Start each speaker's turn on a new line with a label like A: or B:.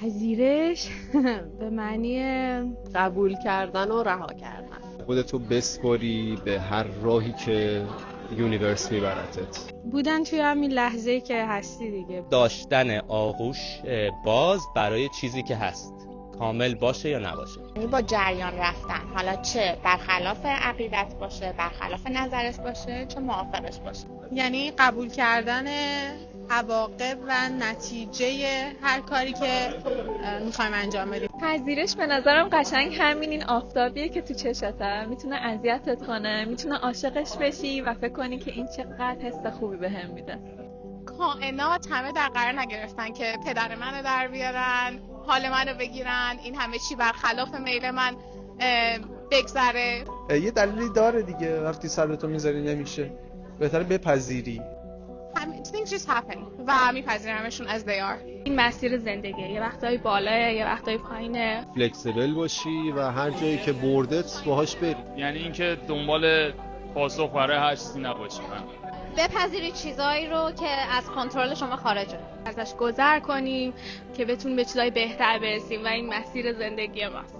A: پذیرش به معنی
B: قبول کردن و رها کردن.
C: خودتو بسپاری به هر راهی که یونیورس میبرتت.
A: بودن توی همین لحظه‌ای که هستی دیگه.
D: داشتن آغوش باز برای چیزی که هست، کامل باشه یا نباشه.
E: با جریان رفتن، حالا چه برخلاف عقیدت باشه، برخلاف نظرت باشه، چه موافقش باشه.
F: یعنی قبول کردن عواقب و نتیجه هر کاری که میخوایم انجام بدیم.
G: پذیرش به نظرم قشنگ همین این آفتابیه که تو چشته، میتونه اذیتت کنه، میتونه عاشقش بشی و فکر کنی که این چقدر حس خوبی بهم میده.
F: کائنات همه در قرار نگرفتن که پدر منو در بیارن، حال منو بگیرن، این همه چی برخلاف میل من بگذره.
H: یه دلیلی داره دیگه، وقتی سرتو میذاری نمیشه بهتره بپذیری.
F: Things just happen و میپذیرمشون as they are.
G: این مسیر زندگیه، یه وقتایی بالاه، یه وقتایی پایینه.
C: فلکسیبل باشی و هر جایی که بردت باهاش بری.
I: یعنی اینکه دنبال پاسخ برای هر چیزی نباشی.
J: بپذیرید چیزایی رو که از کنترل شما خارجه،
G: ازش گذر کنیم که بتونیم به چیزای بهتر برسیم و این مسیر زندگی ماست.